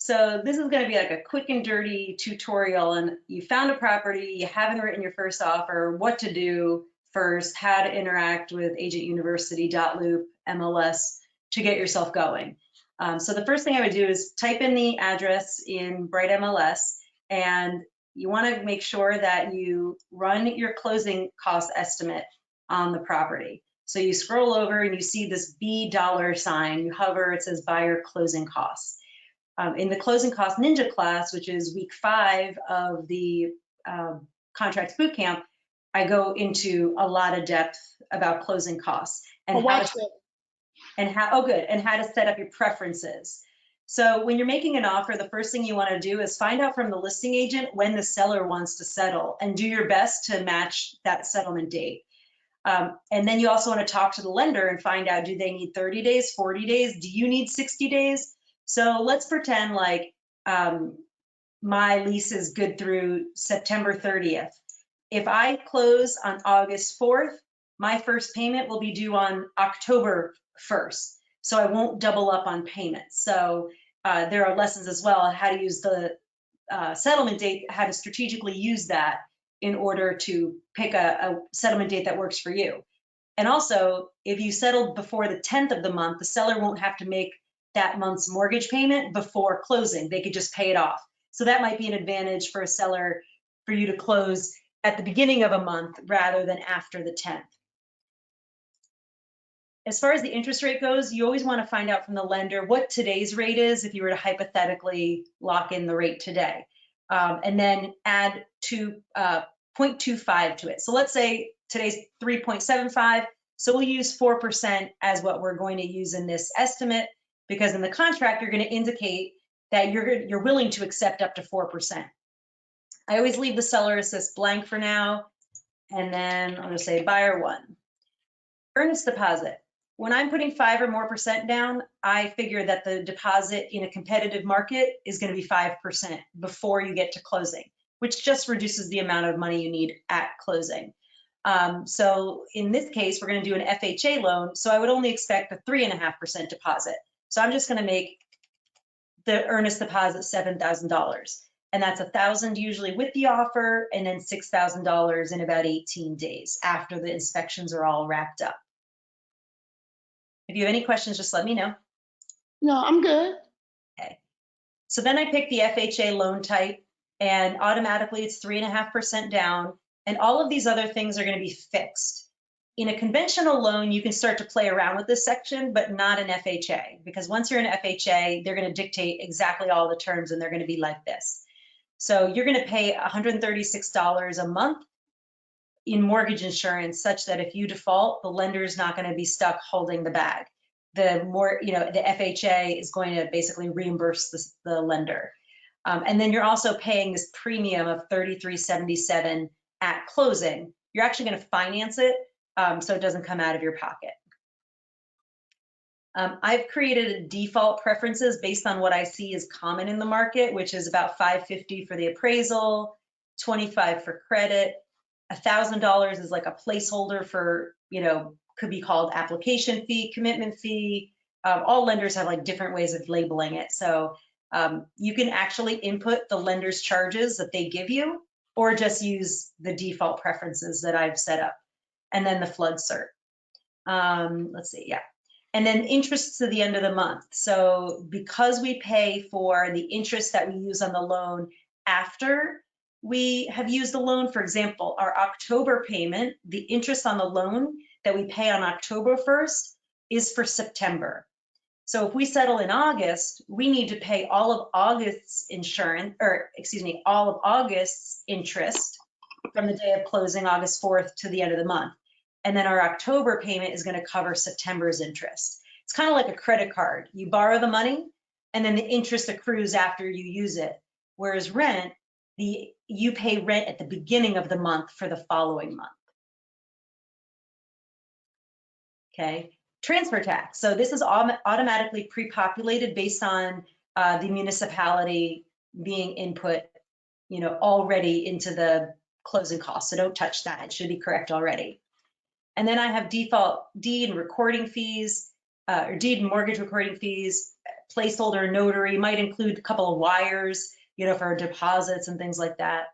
So this is going to be like a quick and dirty tutorial, and you found a property, you haven't written your first offer, what to do first, how to interact with Agent University, .loop, MLS to get yourself going. So the first thing I would do is type in the address in Bright MLS, and you want to make sure that you run your closing cost estimate on the property. So you scroll over and you see this $B sign, you hover, it says buyer closing costs. In the closing cost ninja class, which is week 5 of the contracts bootcamp, I go into a lot of depth about closing costs and how to set up your preferences. So when you're making an offer, the first thing you want to do is find out from the listing agent when the seller wants to settle and do your best to match that settlement date. And then you also want to talk to the lender and find out, do they need 30 days, 40 days? Do you need 60 days? So let's pretend like my lease is good through September 30th. If I close on August 4th, my first payment will be due on October 1st. So I won't double up on payments. So there are lessons as well on how to use the settlement date, how to strategically use that in order to pick a settlement date that works for you. And also, if you settle before the 10th of the month, the seller won't have to make that month's mortgage payment before closing. They could just pay it off. So that might be an advantage for a seller for you to close at the beginning of a month rather than after the 10th. As far as the interest rate goes, you always want to find out from the lender what today's rate is if you were to hypothetically lock in the rate today, and then add 0.25 to it. So let's say today's 3.75. So we'll use 4% as what we're going to use in this estimate, because in the contract, you're going to indicate that you're willing to accept up to 4%. I always leave the seller assist blank for now, and then I'm going to say buyer 1. Earnest deposit. When I'm putting 5% or more down, I figure that the deposit in a competitive market is going to be 5% before you get to closing, which just reduces the amount of money you need at closing. So in this case, we're going to do an FHA loan, so I would only expect a 3.5% deposit. So I'm just going to make the earnest deposit $7,000, and that's $1,000 usually with the offer, and then $6,000 in about 18 days after the inspections are all wrapped up. If you have any questions, just let me know. No, I'm good. Okay. So then I pick the FHA loan type, and automatically it's 3.5% down, and all of these other things are going to be fixed. In a conventional loan, you can start to play around with this section, but not an FHA, because once you're in FHA, they're going to dictate exactly all the terms, and they're going to be like this. So you're going to pay $136 a month in mortgage insurance, such that if you default, the lender is not going to be stuck holding the bag. The FHA is going to basically reimburse the lender. And then you're also paying this premium of $33.77 at closing. You're actually going to finance it, so it doesn't come out of your pocket. I've created default preferences based on what I see is common in the market, which is about $550 for the appraisal, $25 for credit, $1,000 is like a placeholder for, could be called application fee, commitment fee. All lenders have like different ways of labeling it. So you can actually input the lender's charges that they give you, or just use the default preferences that I've set up. And then the flood cert. Let's see, yeah. And then interest to the end of the month. So because we pay for the interest that we use on the loan after we have used the loan, for example, our October payment, the interest on the loan that we pay on October 1st is for September. So if we settle in August, we need to pay all of August's all of August's interest from the day of closing, August 4th, to the end of the month. And then our October payment is going to cover September's interest. It's kind of like a credit card. You borrow the money, and then the interest accrues after you use it. Whereas rent, you pay rent at the beginning of the month for the following month. Okay, transfer tax. So this is automatically pre-populated based on the municipality being input, already into the closing costs. So don't touch that. It should be correct already. And then I have default deed and recording fees, or deed and mortgage recording fees, placeholder notary, might include a couple of wires, you know, for deposits and things like that.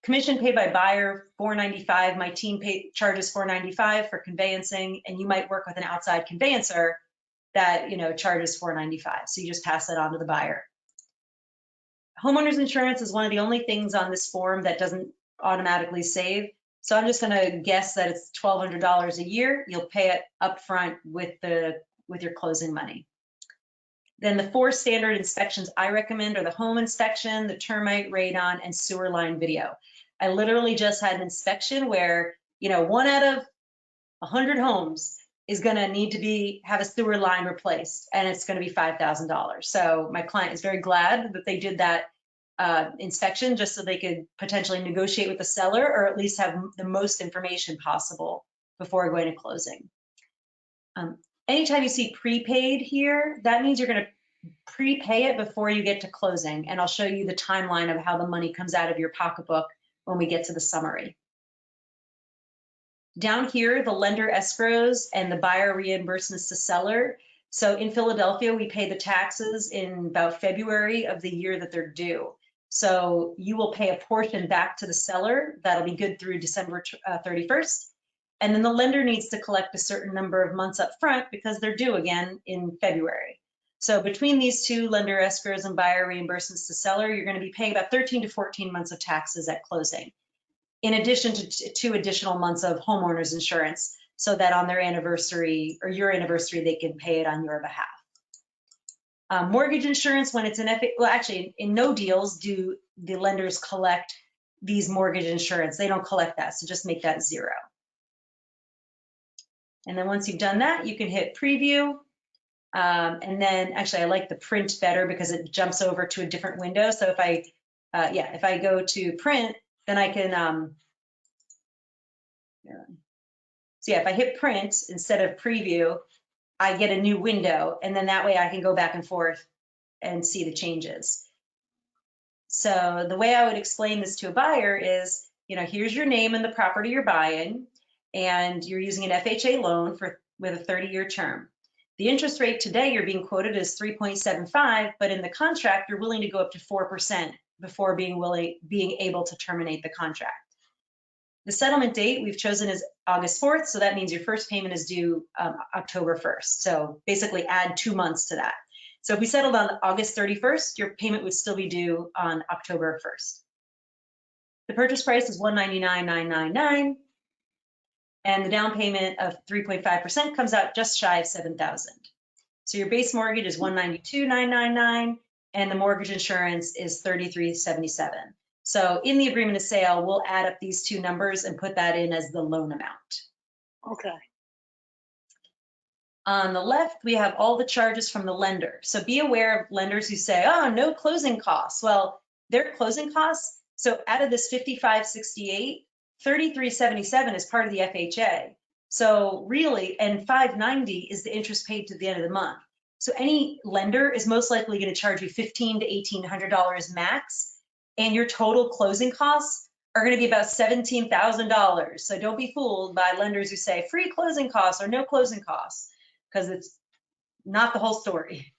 Commission paid by buyer, $4.95. My team charges $4.95 for conveyancing, and you might work with an outside conveyancer that, you know, charges $4.95. So you just pass that on to the buyer. Homeowners insurance is one of the only things on this form that doesn't automatically save. So I'm just going to guess that it's $1,200 a year. You'll pay it upfront with your closing money. Then the 4 standard inspections I recommend are the home inspection, the termite, radon, and sewer line video. I literally just had an inspection where, you know, 1 out of 100 homes is going to need to have a sewer line replaced, and it's going to be $5,000. So my client is very glad that they did that inspection just so they could potentially negotiate with the seller, or at least have the most information possible before going to closing. Anytime you see prepaid here, that means you're going to prepay it before you get to closing. And I'll show you the timeline of how the money comes out of your pocketbook when we get to the summary. Down here, the lender escrows and the buyer reimbursements to seller. So in Philadelphia, we pay the taxes in about February of the year that they're due. So you will pay a portion back to the seller. That'll be good through December 31st. And then the lender needs to collect a certain number of months up front because they're due again in February. So between these two, lender escrows and buyer reimbursements to seller, you're going to be paying about 13 to 14 months of taxes at closing, in addition to 2 additional months of homeowners insurance, so that on their anniversary or your anniversary, they can pay it on your behalf. Mortgage insurance, when it's an well, actually, in no deals do the lenders collect these mortgage insurance. They don't collect that, so just make that 0. And then once you've done that, you can hit preview. And then actually I like the print better because it jumps over to a different window. So if I go to print, then I can, if I hit print instead of preview, I get a new window, and then that way I can go back and forth and see the changes. So the way I would explain this to a buyer is, you know, here's your name and the property you're buying, and you're using an FHA loan with a 30-year term. The interest rate today you're being quoted is 3.75, but in the contract you're willing to go up to 4% before being able to terminate the contract. The settlement date we've chosen is August 4th, so that means your first payment is due October 1st. So basically add 2 months to that. So if we settled on August 31st, your payment would still be due on October 1st. The purchase price is $199,999. And the down payment of 3.5% comes out just shy of $7,000. So your base mortgage is $192,999, and the mortgage insurance is $33,77. So in the agreement of sale, we'll add up these 2 numbers and put that in as the loan amount. Okay. On the left, we have all the charges from the lender. So be aware of lenders who say, oh, no closing costs. Well, their closing costs, so out of this $55.68, $33.77 is part of the FHA. So really, and $590 is the interest paid to the end of the month. So any lender is most likely going to charge you $1,500 to $1,800 max, and your total closing costs are going to be about $17,000. So don't be fooled by lenders who say free closing costs or no closing costs, because it's not the whole story.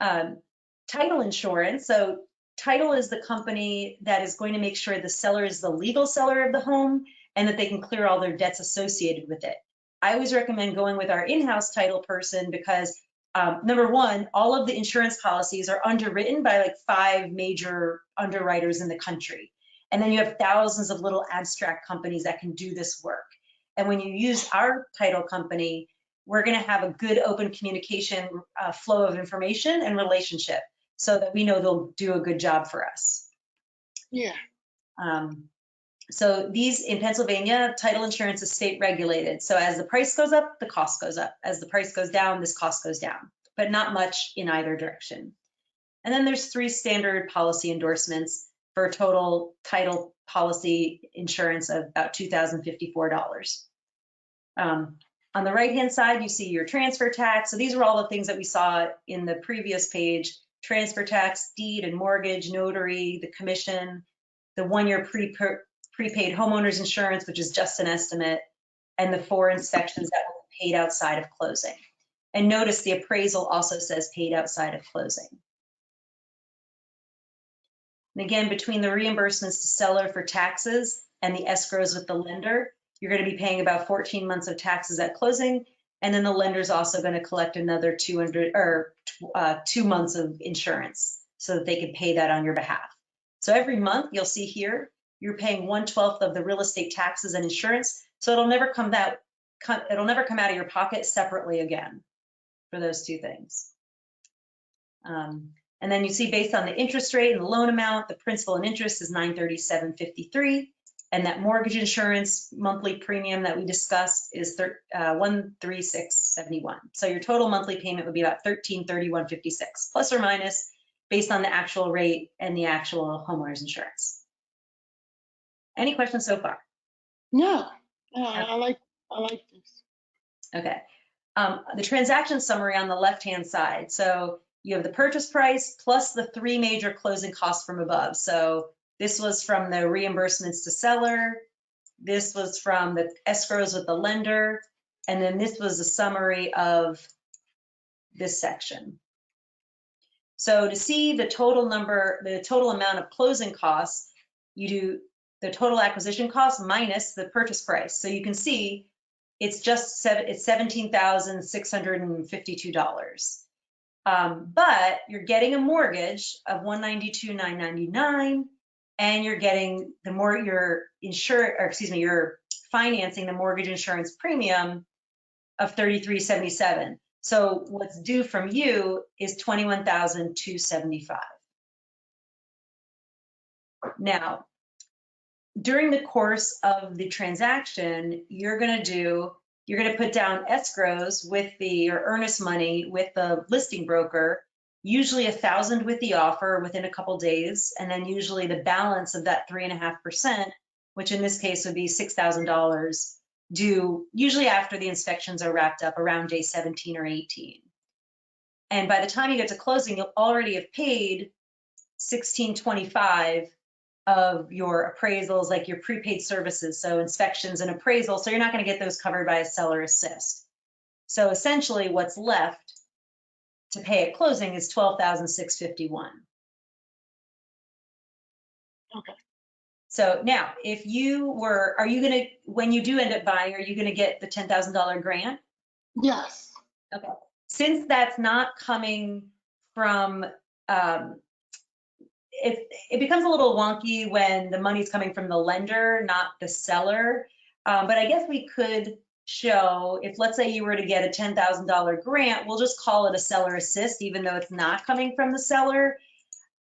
Title insurance. So title is the company that is going to make sure the seller is the legal seller of the home and that they can clear all their debts associated with it. I always recommend going with our in-house title person because number one, all of the insurance policies are underwritten by like 5 major underwriters in the country. And then you have thousands of little abstract companies that can do this work. And when you use our title company, we're going to have a good open communication flow of information and relationship so that we know they'll do a good job for us. Yeah. So these in Pennsylvania, title insurance is state regulated. So as the price goes up, the cost goes up. As the price goes down, this cost goes down, but not much in either direction. And then there's 3 standard policy endorsements for a total title policy insurance of about $2,054. On the right-hand side, you see your transfer tax. So these are all the things that we saw in the previous page: transfer tax, deed and mortgage, notary, the commission, the 1-year prepaid homeowners insurance, which is just an estimate, and the 4 inspections that will be paid outside of closing. And notice the appraisal also says paid outside of closing. And again, between the reimbursements to seller for taxes and the escrows with the lender, you're going to be paying about 14 months of taxes at closing. And then the lender's also going to collect another 2 months of insurance so that they can pay that on your behalf. So every month you'll see here, you're paying 1/12 of the real estate taxes and insurance. So it'll never come out of your pocket separately again for those two things. And then you see based on the interest rate and the loan amount, the principal and interest is $937.53. And that mortgage insurance monthly premium that we discussed is $136.71. So your total monthly payment would be about $1331.56, plus or minus, based on the actual rate and the actual homeowner's insurance. Any questions so far? No, I like this. Okay. The transaction summary on the left-hand side. So you have the purchase price plus the 3 major closing costs from above. So this was from the reimbursements to seller. This was from the escrows with the lender. And then this was a summary of this section. So to see the total amount of closing costs, you do the total acquisition cost minus the purchase price. So you can see it's $17,652. But you're getting a mortgage of $192,999, and you're getting you're financing the mortgage insurance premium of $33.77. So what's due from you is $21,275. Now, during the course of the transaction, you're going to put down escrows with your earnest money with the listing broker, usually $1,000 with the offer within a couple days, and then usually the balance of that 3.5%, which in this case would be $6,000, due usually after the inspections are wrapped up around day 17 or 18. And by the time you get to closing, you'll already have paid $1,625 of your appraisals, like your prepaid services, so inspections and appraisal. So you're not going to get those covered by a seller assist. So essentially what's left to pay at closing is $12,651. Okay. So now, when you do end up buying, are you going to get the $10,000 grant? Yes. Okay. Since that's not coming from, it becomes a little wonky when the money's coming from the lender, not the seller. But I guess we could show, if let's say you were to get a $10,000 grant, we'll just call it a seller assist, even though it's not coming from the seller.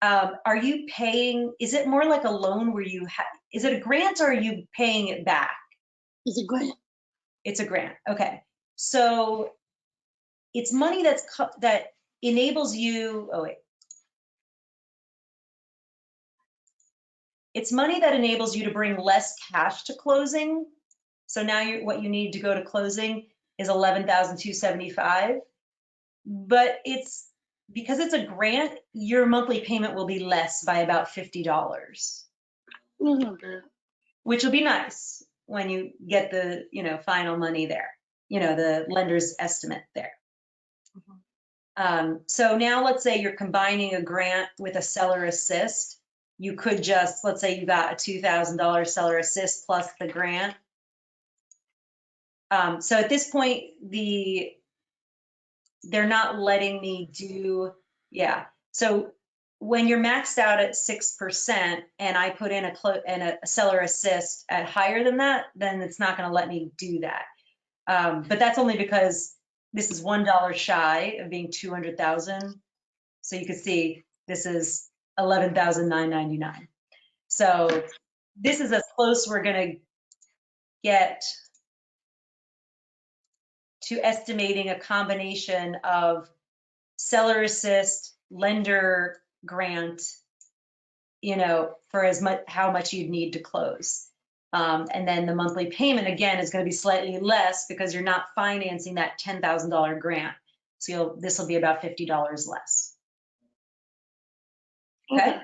Are you paying, is it more like a loan where is it a grant or are you paying it back? It's a grant. It's a grant, okay. So it's money that enables you, It's money that enables you to bring less cash to closing. So now what you need to go to closing is $11,275. But because it's a grant, your monthly payment will be less by about $50. Okay. Which will be nice when you get the final money there, the lender's estimate there. So now let's say you're combining a grant with a seller assist. You could just, let's say you got a $2,000 seller assist plus the grant. So at this point, they're not letting me do, So when you're maxed out at 6% and I put in a seller assist at higher than that, then it's not going to let me do that. But that's only because this is $1 shy of being 200,000. So you can see this is 11,999. So this is as close we're going to get to estimating a combination of seller assist, lender grant, for how much you'd need to close. And then the monthly payment, again, is going to be slightly less because you're not financing that $10,000 grant. So this will be about $50 less. Okay.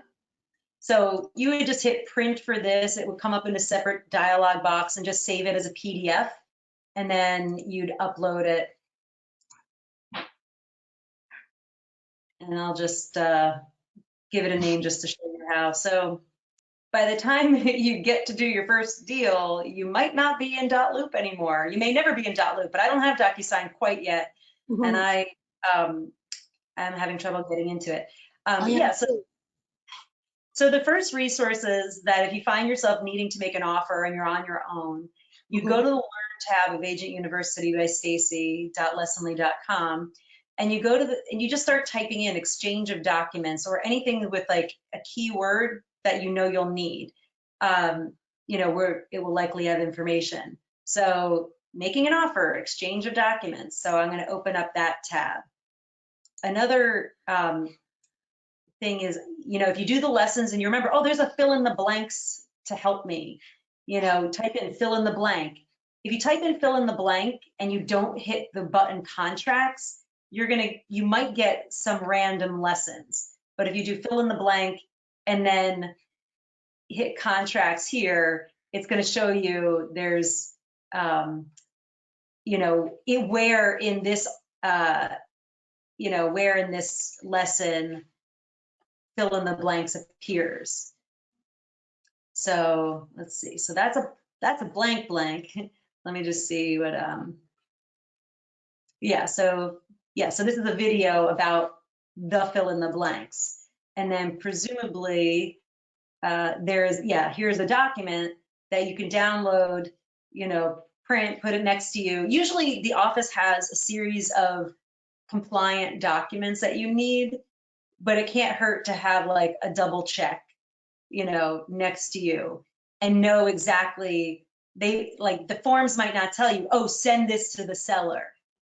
So you would just hit print for this. It would come up in a separate dialog box and just save it as a PDF. And then you'd upload it and I'll just give it a name just to show you how. So by the time you get to do your first deal, you might not be in .loop anymore. You may never be in .loop, but I don't have DocuSign quite yet, and I'm having trouble getting into it. Yeah, so the first resource is that if you find yourself needing to make an offer and you're on your own, you go to the Learn tab of Agent University by Stacy.lessonly.com, and you go to and you just start typing in exchange of documents or anything with like a keyword that you know you'll need. Where it will likely have information. So making an offer, exchange of documents. So I'm going to open up that tab. Another thing is, if you do the lessons and you remember, oh, there's a fill in the blanks to help me, type in fill in the blank. If you type in fill in the blank and you don't hit the button contracts, you might get some random lessons. But if you do fill in the blank and then hit contracts here, it's going to show you there's, where in this lesson fill in the blanks appears. So let's see. So that's a blank. Let me just see what. So this is a video about the fill in the blanks, and then presumably here's a document that you can download, print, put it next to you. Usually the office has a series of compliant documents that you need, but it can't hurt to have like a double check, next to you and know exactly, the forms might not tell you, oh, send this to the seller.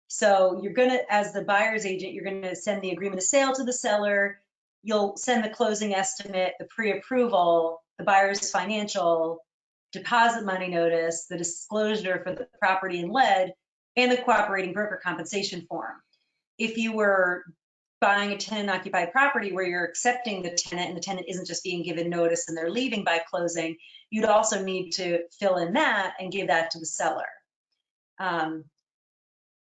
So you're gonna, as the buyer's agent, you're gonna send the agreement of sale to the seller. You'll send the closing estimate, the pre-approval, the buyer's financial, deposit money notice, the disclosure for the property and lead, and the cooperating broker compensation form. If you were buying a tenant-occupied property where you're accepting the tenant and the tenant isn't just being given notice and they're leaving by closing, you'd also need to fill in that and give that to the seller.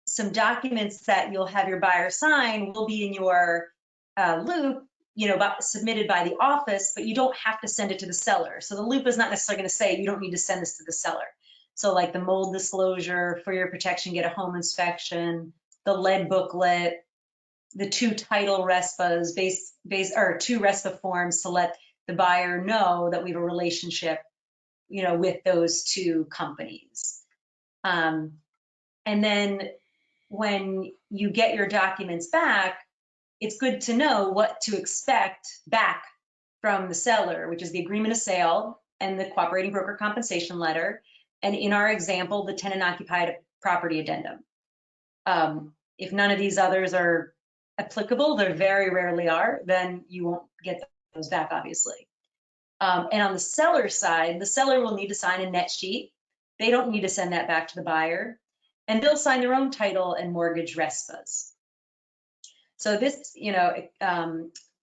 Some documents that you'll have your buyer sign will be in your loop, submitted by the office, but you don't have to send it to the seller. So the loop is not necessarily going to say you don't need to send this to the seller. So like the mold disclosure, for your protection, get a home inspection, the lead booklet, the 2 title RESPAs, or 2 RESPA forms to let the buyer know that we have a relationship, with those 2 companies. And then when you get your documents back, it's good to know what to expect back from the seller, which is the agreement of sale and the cooperating broker compensation letter. And in our example, the tenant occupied property addendum. If none of these others are applicable, they very rarely are, then you won't get those back, obviously. And on the seller side, the seller will need to sign a net sheet. They don't need to send that back to the buyer, and they'll sign their own title and mortgage RESPAs. So this,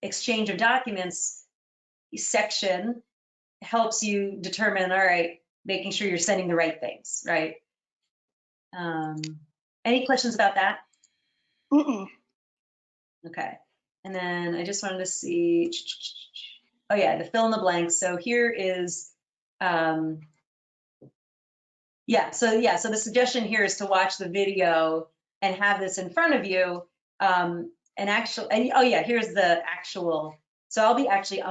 exchange of documents section helps you determine, all right, making sure you're sending the right things, right? Any questions about that? Okay. And then I just wanted to see, oh yeah, the fill in the blanks. So here is, so the suggestion here is to watch the video and have this in front of you. Here's the actual. So I'll be actually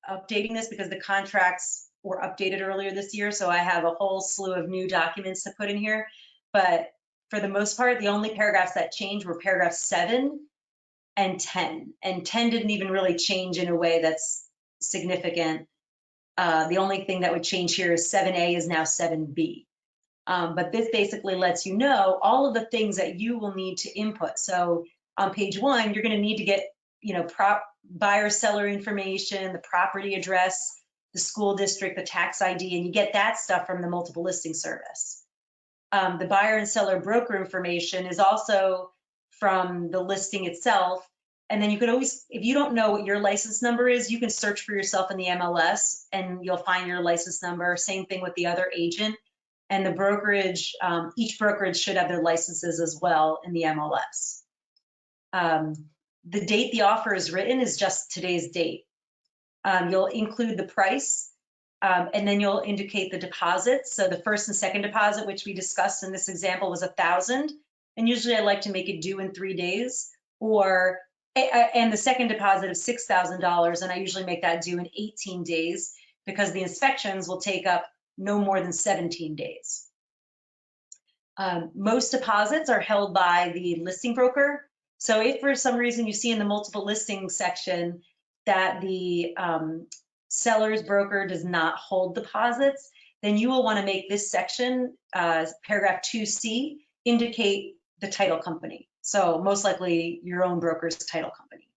updating this because the contracts were updated earlier this year. So I have a whole slew of new documents to put in here. But for the most part, the only paragraphs that changed were paragraph 7 and 10. And 10 didn't even really change in a way that's significant. The only thing that would change here is 7A is now 7B. But this basically lets you know all of the things that you will need to input. So on page 1, you're going to need to get, buyer seller information, the property address, the school district, the tax ID, and you get that stuff from the multiple listing service. The buyer and seller broker information is also from the listing itself. And then you could always, if you don't know what your license number is, you can search for yourself in the MLS and you'll find your license number. Same thing with the other agent. And the brokerage, each brokerage should have their licenses as well in the MLS. the date the offer is written is just today's date. You'll include the price, and then you'll indicate the deposits. So the first and second deposit, which we discussed in this example, was $1,000. And usually I like to make it due in 3 days, and the second deposit of $6,000. And I usually make that due in 18 days because the inspections will take up no more than 17 days. Most deposits are held by the listing broker. So if for some reason you see in the multiple listing section that the seller's broker does not hold deposits, then you will want to make this section, paragraph 2C, indicate the title company. So most likely your own broker's title company,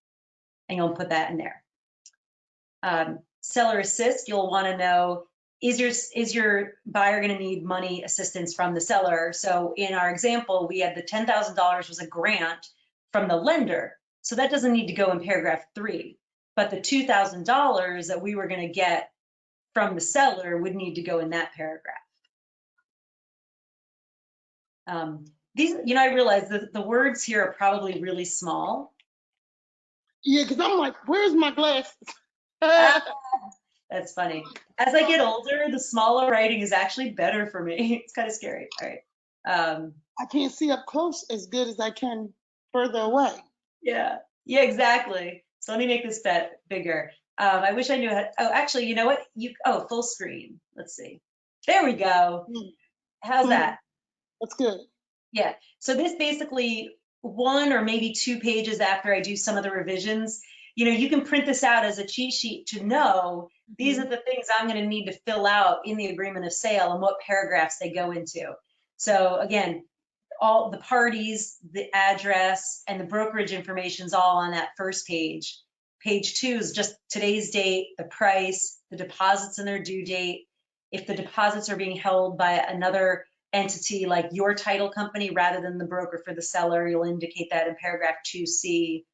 and you'll put that in there. Seller assist, you'll want to know, is your buyer going to need money assistance from the seller? So in our example, we had the $10,000 was a grant from the lender. So that doesn't need to go in paragraph 3. But the $2,000 that we were going to get from the seller would need to go in that paragraph. These, I realize that the words here are probably really small. Yeah, because I'm like, where's my glasses? That's funny. As I get older, the smaller writing is actually better for me. It's kind of scary. All right. I can't see up close as good as I can further away. Yeah, exactly. So let me make this bigger. I wish I knew how. Oh, actually, you know what? Full screen. Let's see. There we go. How's that? That's good. Yeah. So this basically 1 or maybe 2 pages after I do some of the revisions, you can print this out as a cheat sheet to know these are the things I'm going to need to fill out in the agreement of sale and what paragraphs they go into. So again, all the parties, the address, and the brokerage information is all on that first page. Page 2 is just today's date, the price, the deposits and their due date. If the deposits are being held by another entity like your title company rather than the broker for the seller, you'll indicate that in paragraph 2C.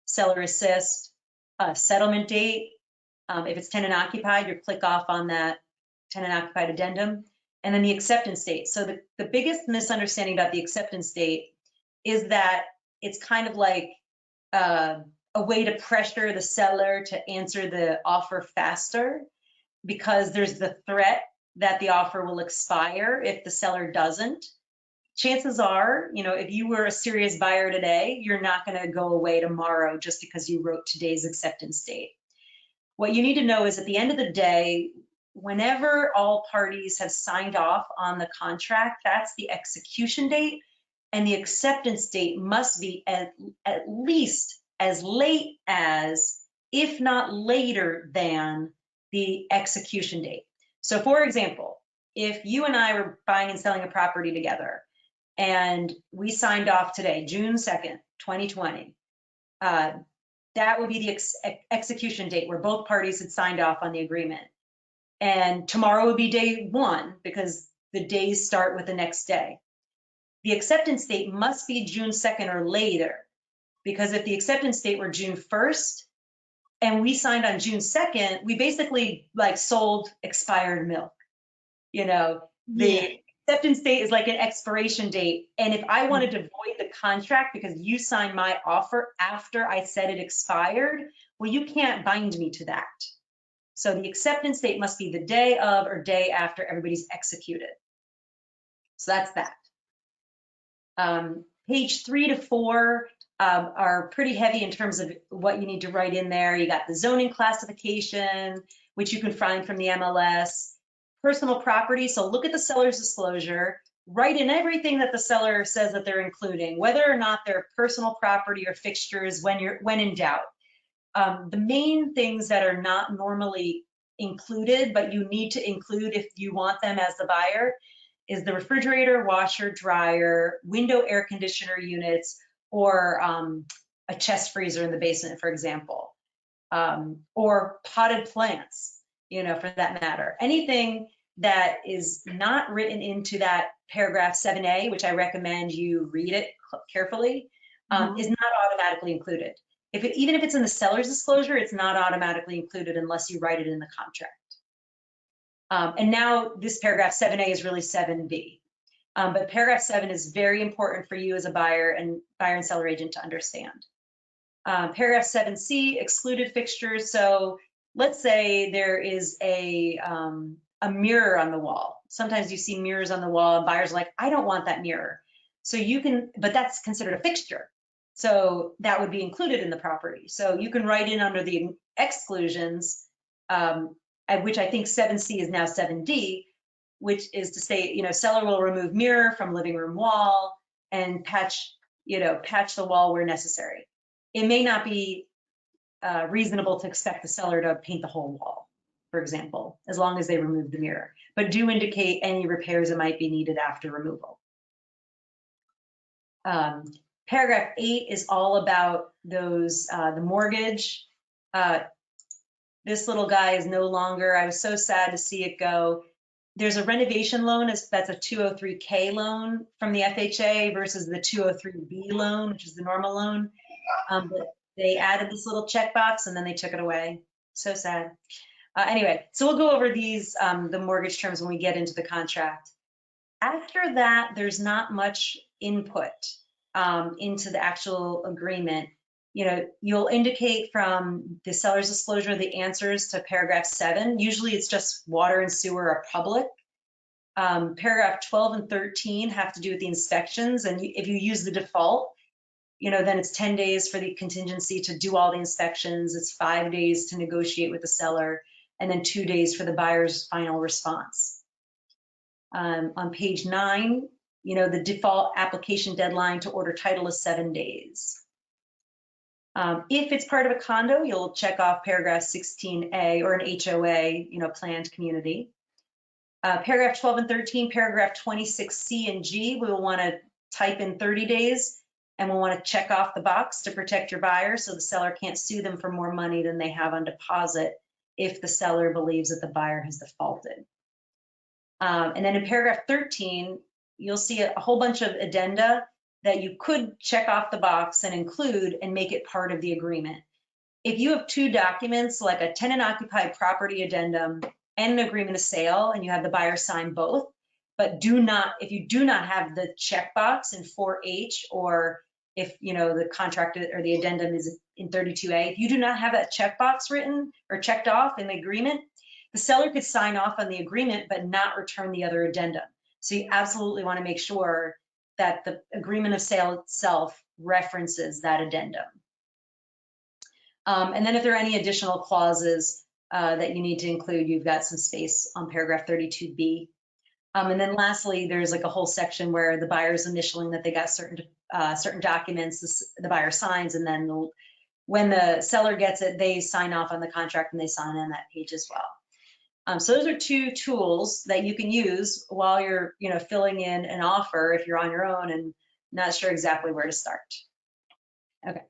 Seller assist, settlement date. If it's tenant occupied, you click off on that tenant occupied addendum. And then the acceptance date. So the biggest misunderstanding about the acceptance date is that it's kind of like a way to pressure the seller to answer the offer faster, because there's the threat that the offer will expire if the seller doesn't. Chances are, if you were a serious buyer today, you're not going to go away tomorrow just because you wrote today's acceptance date. What you need to know is at the end of the day, whenever all parties have signed off on the contract, that's the execution date, and the acceptance date must be at least as late as, if not later than, the execution date. So for example, if you and I were buying and selling a property together, and we signed off today, June 2nd, 2020, that would be the execution date where both parties had signed off on the agreement. And tomorrow would be day 1 because the days start with the next day. The acceptance date must be June 2nd or later, because if the acceptance date were June 1st and we signed on June 2nd, we basically sold expired milk. The acceptance date is like an expiration date. And if I wanted to void the contract because you signed my offer after I said it expired, well, you can't bind me to that. So the acceptance date must be the day of or day after everybody's executed. So that's that. Page 3 to 4 are pretty heavy in terms of what you need to write in there. You got the zoning classification, which you can find from the MLS. Personal property, so look at the seller's disclosure, write in everything that the seller says that they're including, whether or not they're personal property or fixtures when in doubt. The main things that are not normally included, but you need to include if you want them as the buyer, is the refrigerator, washer, dryer, window air conditioner units, or a chest freezer in the basement, for example, or potted plants, for that matter. Anything that is not written into that paragraph 7A, which I recommend you read it carefully, is not automatically included. Even if it's in the seller's disclosure, it's not automatically included unless you write it in the contract. And now this paragraph 7A is really 7B. But paragraph 7 is very important for you as a buyer and seller agent to understand. Paragraph 7C, excluded fixtures. So let's say there is a mirror on the wall. Sometimes you see mirrors on the wall and buyers are like, I don't want that mirror. So you can, but that's considered a fixture. So that would be included in the property. So you can write in under the exclusions, which I think 7C is now 7D, which is to say, you know, seller will remove mirror from living room wall and patch the wall where necessary. It may not be reasonable to expect the seller to paint the whole wall, for example, as long as they remove the mirror, but do indicate any repairs that might be needed after removal. Paragraph 8 is all about those, the mortgage. This little guy is no longer, I was so sad to see it go. There's a renovation loan, that's a 203K loan from the FHA versus the 203B loan, which is the normal loan. But they added this little checkbox and then they took it away. So sad. Anyway, so we'll go over these, the mortgage terms when we get into the contract. After that, there's not much input into the actual agreement. You know, you'll indicate from the seller's disclosure the answers to paragraph 7. Usually it's just water and sewer are public. Paragraph 12 and 13 have to do with the inspections. And if you use the default, you know, then it's 10 days for the contingency to do all the inspections. It's 5 days to negotiate with the seller, and then 2 days for the buyer's final response. On page 9, you know, the default application deadline to order title is 7 days. If it's part of a condo, you'll check off paragraph 16A, or an HOA, you know, planned community. Paragraph 12 and 13, paragraph 26C and G, we will want to type in 30 days, and we'll want to check off the box to protect your buyer so the seller can't sue them for more money than they have on deposit if the seller believes that the buyer has defaulted. And then in paragraph 13, you'll see a whole bunch of addenda that you could check off the box and include and make it part of the agreement. If you have 2 documents, like a tenant-occupied property addendum and an agreement of sale, and you have the buyer sign both, but if you do not have the checkbox in 4H, or if, you know, the contract or the addendum is in 32A, if you do not have that checkbox written or checked off in the agreement, the seller could sign off on the agreement but not return the other addendum. So you absolutely want to make sure that the agreement of sale itself references that addendum. And then if there are any additional clauses that you need to include, you've got some space on paragraph 32B. And then lastly, there's like a whole section where the buyer's initialing that they got certain documents, the buyer signs, and then when the seller gets it, they sign off on the contract and they sign on that page as well. So those are 2 tools that you can use while you're, you know, filling in an offer if you're on your own and not sure exactly where to start. Okay.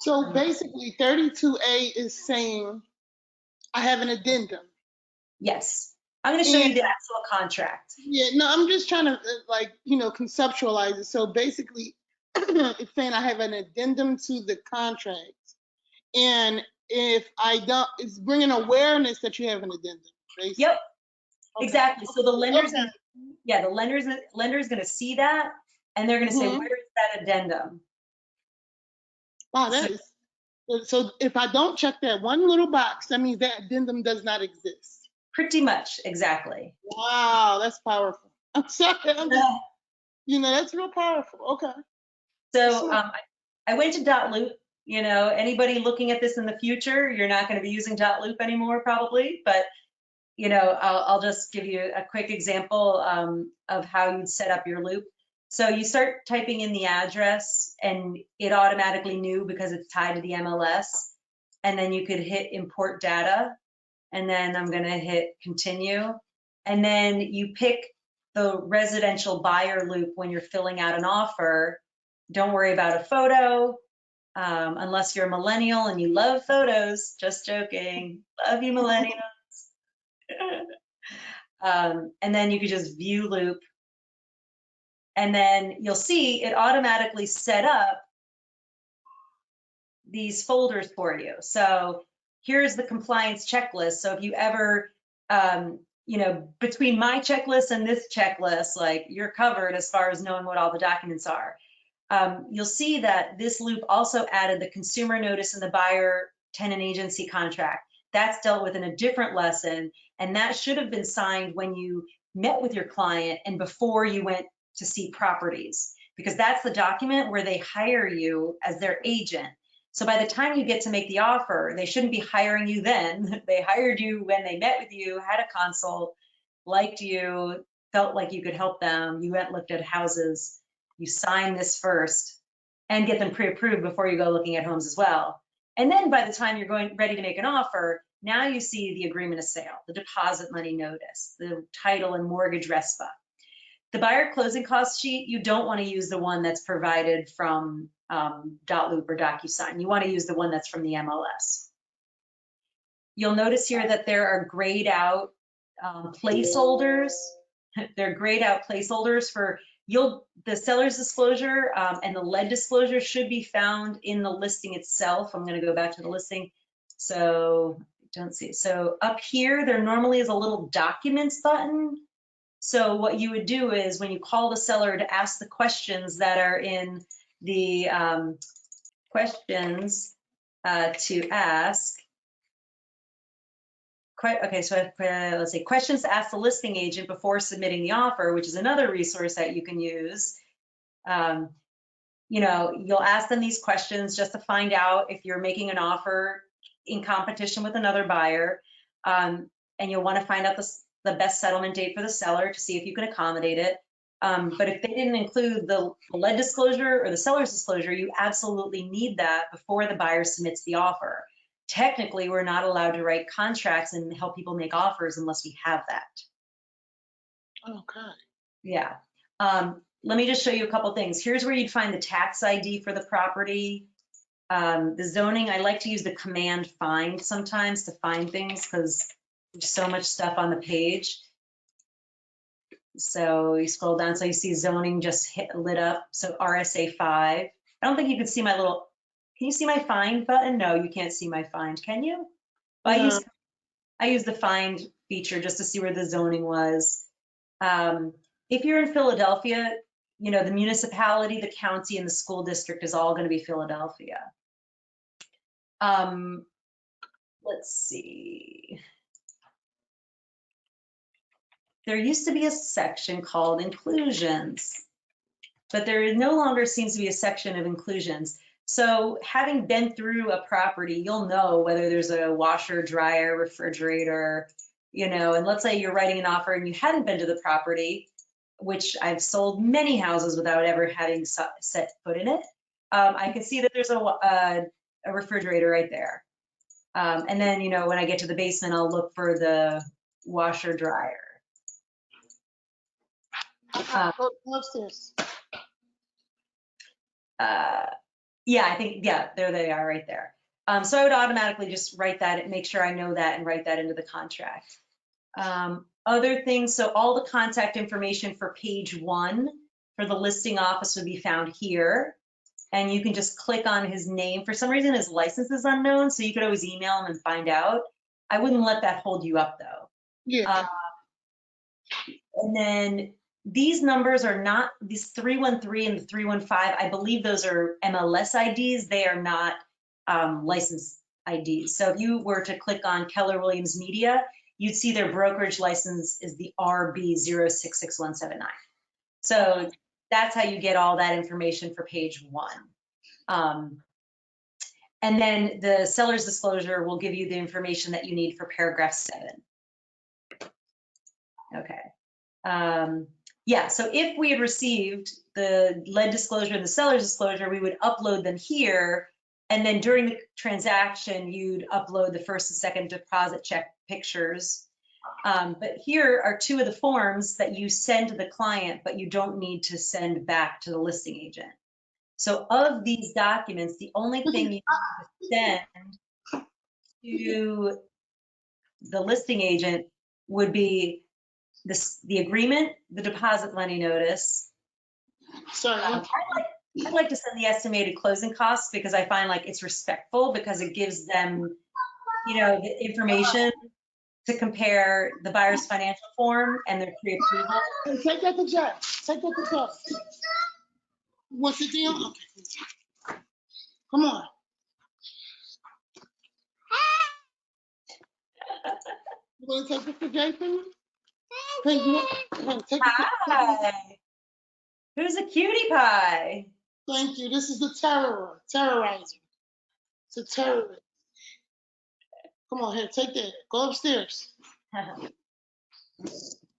So basically 32A is saying I have an addendum. Yes. I'm going to show you the actual contract. Yeah, no, I'm just trying to like, you know, conceptualize it. So basically it's saying I have an addendum to the contract. And if I don't, it's bringing awareness that you have an addendum. Basically. Yep, okay. Exactly. So the lender's, okay. The lender's going to see that, and they're going to say, where is that addendum? Wow, that is, so if I don't check that one little box, that means that addendum does not exist. Pretty much, exactly. Wow, that's powerful. I'm sorry, you know, that's real powerful. Okay. So I went to .loop. You know, anybody looking at this in the future, you're not going to be using .loop anymore probably, but you know, I'll just give you a quick example of how you'd set up your loop. So you start typing in the address and it automatically knew because it's tied to the MLS. And then you could hit import data. And then I'm going to hit continue. And then you pick the residential buyer loop when you're filling out an offer. Don't worry about a photo unless you're a millennial and you love photos. Just joking. Love you, millennials. And then you could just view loop, and then you'll see it automatically set up these folders for you. So here's the compliance checklist. So if you ever, you know, between my checklist and this checklist, like you're covered as far as knowing what all the documents are. you'll see that this loop also added the consumer notice and the buyer tenant agency contract. That's dealt with in a different lesson, and that should have been signed when you met with your client and before you went to see properties, because that's the document where they hire you as their agent. So by the time you get to make the offer, they shouldn't be hiring you then. They hired you when they met with you, had a consult, liked you, felt like you could help them. You went, looked at houses, you sign this first and get them pre-approved before you go looking at homes as well. And then by the time you're ready to make an offer, now you see the agreement of sale, the deposit money notice, the title and mortgage RESPA. The buyer closing cost sheet, you don't want to use the one that's provided from .loop or DocuSign. You want to use the one that's from the MLS. You'll notice here that there are grayed out placeholders. They're grayed out placeholders for the seller's disclosure and the lead disclosure should be found in the listing itself. I'm going to go back to the listing. So don't see. So up here, there normally is a little documents button. So what you would do is when you call the seller to ask the questions that are in the questions to ask. Okay, so let's say questions to ask the listing agent before submitting the offer, which is another resource that you can use. You know, you'll ask them these questions just to find out if you're making an offer in competition with another buyer, and you'll want to find out the best settlement date for the seller to see if you can accommodate it. But if they didn't include the lead disclosure or the seller's disclosure, you absolutely need that before the buyer submits the offer. Technically, we're not allowed to write contracts and help people make offers unless we have that. Okay. Yeah. Let me just show you a couple things. Here's where you'd find the tax ID for the property. The zoning, I like to use the command find sometimes to find things because there's so much stuff on the page. So you scroll down, so you see zoning just lit up. So RSA 5. I don't think you can see my little, can you see my find button? No, you can't see my find, can you? No. I use the find feature just to see where the zoning was. If you're in Philadelphia, you know, the municipality, the county, and the school district is all going to be Philadelphia. Let's see. There used to be a section called inclusions, but there no longer seems to be a section of inclusions. So having been through a property, you'll know whether there's a washer, dryer, refrigerator, you know, and let's say you're writing an offer and you hadn't been to the property, which I've sold many houses without ever having set foot in it. I can see that there's a refrigerator right there. And then, you know, when I get to the basement, I'll look for the washer, dryer. Upstairs. Yeah, I think, yeah, there they are right there. So I would automatically just write that, make sure I know that and write that into the contract. Other things, so all the contact information for page 1 for the listing office would be found here. And you can just click on his name. For some reason, his license is unknown, so you could always email him and find out. I wouldn't let that hold you up though. Yeah. And then these numbers are not, these 313 and the 315, I believe those are MLS IDs. They are not license IDs. So if you were to click on Keller Williams Media, you'd see their brokerage license is the RB066179. So that's how you get all that information for page 1. And then the seller's disclosure will give you the information that you need for paragraph 7. Okay. Yeah, so if we had received the lead disclosure and the seller's disclosure, we would upload them here. And then during the transaction, you'd upload the first and second deposit check pictures. But here are 2 of the forms that you send to the client, but you don't need to send back to the listing agent. So of these documents, the only thing you need to send to the listing agent would be the agreement, the deposit money notice. Sorry. I'd like to send the estimated closing costs because I find like it's respectful because it gives them, you know, the information to compare the buyer's financial form and their pre-approval. Take that to Jeff. Take that to Jeff. What's the deal? Okay. Come on. You want to take this to Jason? Take it. Hi. Who's a cutie pie? Thank you. This is the terrorizer. It's a terrorist. Come on, here, take that. Go upstairs.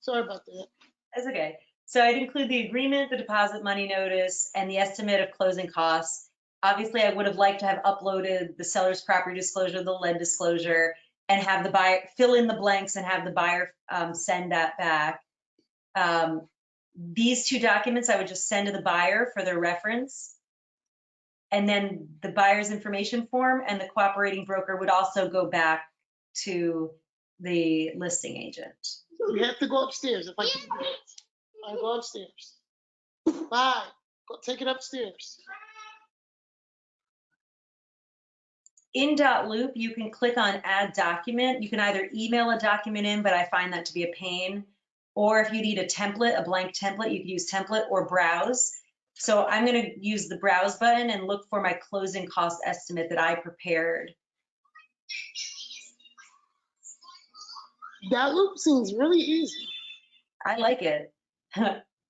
Sorry about that. That's okay. So I'd include the agreement, the deposit money notice, and the estimate of closing costs. Obviously, I would have liked to have uploaded the seller's property disclosure, the lead disclosure, and have the buyer fill in the blanks and have the buyer send that back. These two documents I would just send to the buyer for their reference. And then the buyer's information form and the cooperating broker would also go back to the listing agent. You have to go upstairs. If I can do it. I go upstairs. Bye. Go take it upstairs. In .loop, you can click on add document. You can either email a document in, but I find that to be a pain. Or if you need a template, a blank template, you can use template or browse. So I'm going to use the browse button and look for my closing cost estimate that I prepared. That loop seems really easy. I like it.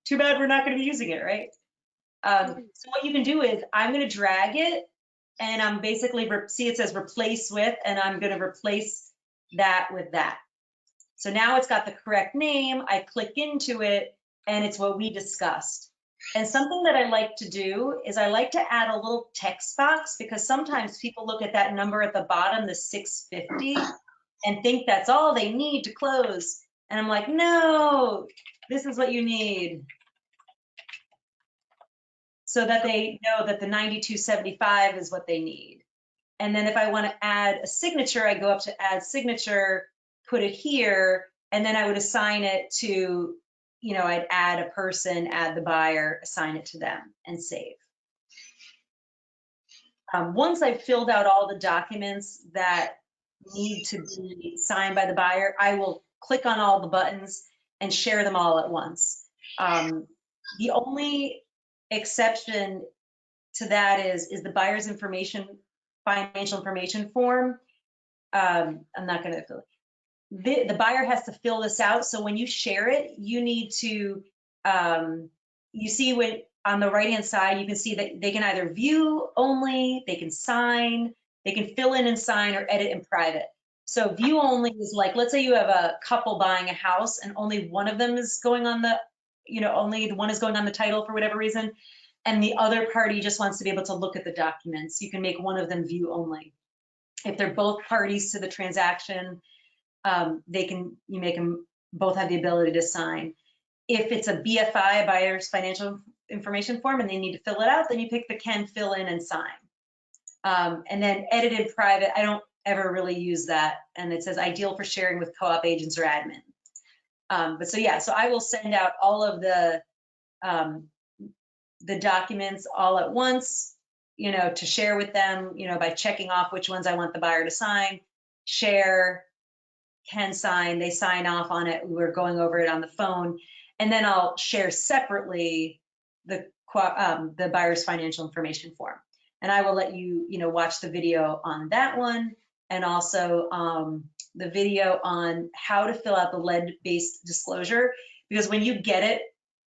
Too bad we're not going to be using it, right? So what you can do is I'm going to drag it and I'm basically, see it says replace with, and I'm going to replace that with that. So now it's got the correct name. I click into it and it's what we discussed. And something that I like to do is I like to add a little text box because sometimes people look at that number at the bottom, the 650, and think that's all they need to close. And I'm like, no, this is what you need. So that they know that the 9275 is what they need. And then if I want to add a signature, I go up to add signature, put it here, and then I would assign it to, you know, I'd add a person, add the buyer, assign it to them, and save. Once I've filled out all the documents that need to be signed by the buyer, I will click on all the buttons and share them all at once. The only exception to that is the buyer's financial information form. I'm not going to fill it. The buyer has to fill this out. So when you share it, you need to, you see when on the right-hand side, you can see that they can either view only, they can sign, they can fill in and sign or edit in private. So view only is like, let's say you have a couple buying a house and only one of them is going on the, you know, only the one is going on the title for whatever reason. And the other party just wants to be able to look at the documents. You can make one of them view only. If they're both parties to the transaction, you make them both have the ability to sign. If it's a BFI, buyer's financial information form, and they need to fill it out, then you pick the can fill in and sign. And then edited private, I don't ever really use that. And it says ideal for sharing with co-op agents or admin. But so yeah, so I will send out all of the documents all at once, you know, to share with them, you know, by checking off which ones I want the buyer to sign, share, can sign, they sign off on it. We're going over it on the phone. And then I'll share separately the buyer's financial information form. And I will let you, you know, watch the video on that one and also the video on how to fill out the lead-based disclosure. Because when you get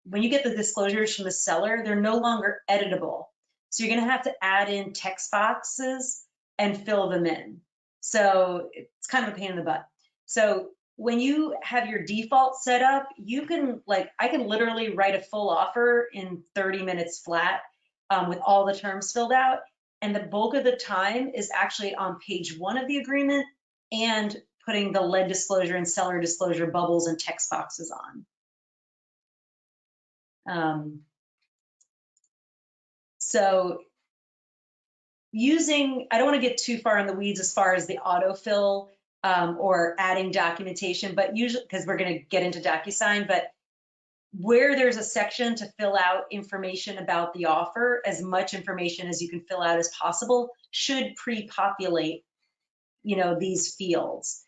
the disclosures from the seller, they're no longer editable. So you're gonna have to add in text boxes and fill them in. So it's kind of a pain in the butt. So when you have your default set up, you can I can literally write a full offer in 30 minutes flat with all the terms filled out. And the bulk of the time is actually on page 1 of the agreement and putting the lead disclosure and seller disclosure bubbles and text boxes on. So I don't want to get too far in the weeds as far as the autofill or adding documentation, but usually, because we're going to get into DocuSign, but where there's a section to fill out information about the offer, as much information as you can fill out as possible should pre-populate, you know, these fields.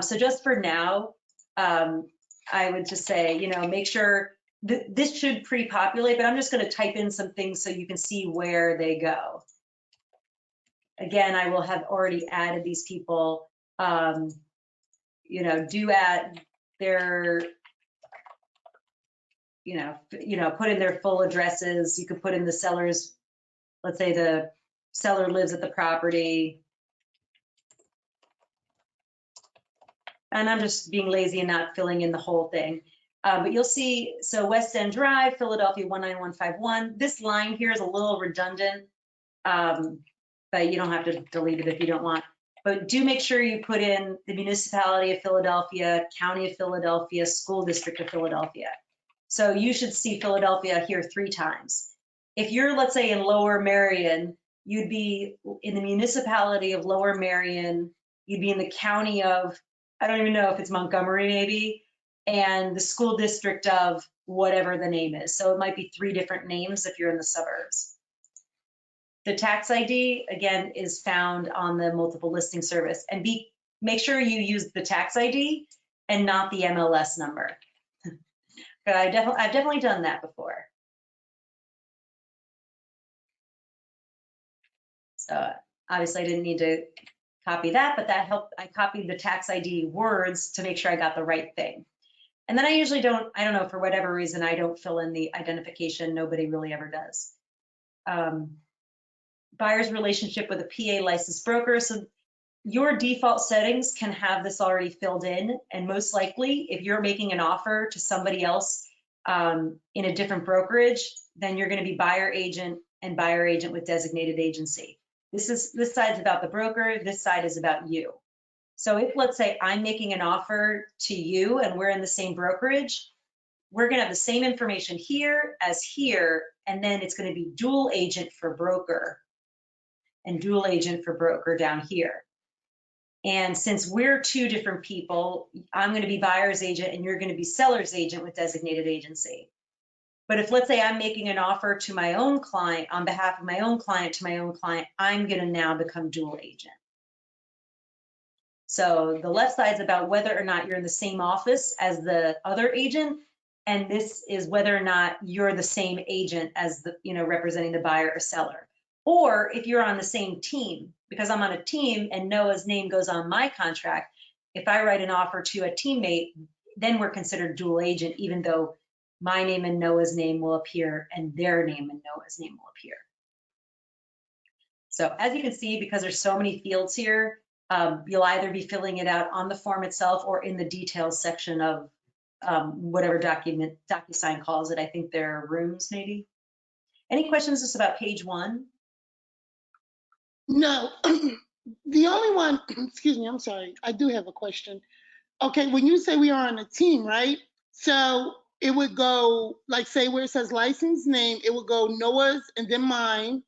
So just for now, I would just say, you know, make sure this should pre-populate, but I'm just going to type in some things so you can see where they go. Again, I will have already added these people. You know, do add their, put in their full addresses. You could put in the seller's, let's say the seller lives at the property. And I'm just being lazy and not filling in the whole thing. But you'll see, so West End Drive, Philadelphia 19151. This line here is a little redundant, but you don't have to delete it if you don't want. But do make sure you put in the municipality of Philadelphia, county of Philadelphia, school district of Philadelphia. So you should see Philadelphia here 3 times. If you're, let's say, in Lower Merion, you'd be in the municipality of Lower Merion, you'd be in the county of, I don't even know if it's Montgomery maybe, and the school district of whatever the name is. So it might be 3 different names if you're in the suburbs. The tax ID, again, is found on the multiple listing service. And make sure you use the tax ID and not the MLS number. I've definitely done that before. So obviously I didn't need to copy that, but that helped. I copied the tax ID words to make sure I got the right thing. And then I usually don't, I don't know, for whatever reason, I don't fill in the identification. Nobody really ever does. Buyer's relationship with a PA licensed broker. So your default settings can have this already filled in. And most likely, if you're making an offer to somebody else in a different brokerage, then you're going to be buyer agent and buyer agent with designated agency. This side's about the broker. This side is about you. So if, let's say, I'm making an offer to you and we're in the same brokerage, we're going to have the same information here as here, and then it's going to be dual agent for broker and dual agent for broker down here. And since we're 2 different people, I'm going to be buyer's agent and you're going to be seller's agent with designated agency. But if, let's say, I'm making an offer to my own client on behalf of my own client to my own client, I'm going to now become dual agent. So the left side is about whether or not you're in the same office as the other agent, and this is whether or not you're the same agent as the, representing the buyer or seller. Or if you're on the same team, because I'm on a team and Noah's name goes on my contract, if I write an offer to a teammate, then we're considered dual agent, even though my name and Noah's name will appear and their name and Noah's name will appear. So as you can see, because there's so many fields here, you'll either be filling it out on the form itself or in the details section of whatever DocuSign calls it. I think there are rooms maybe. Any questions just about page 1? No, the only one, excuse me, I'm sorry, I do have a question. Okay, when you say we are on a team, right? So it would go, like, say where it says license name, it would go Noah's and then mine.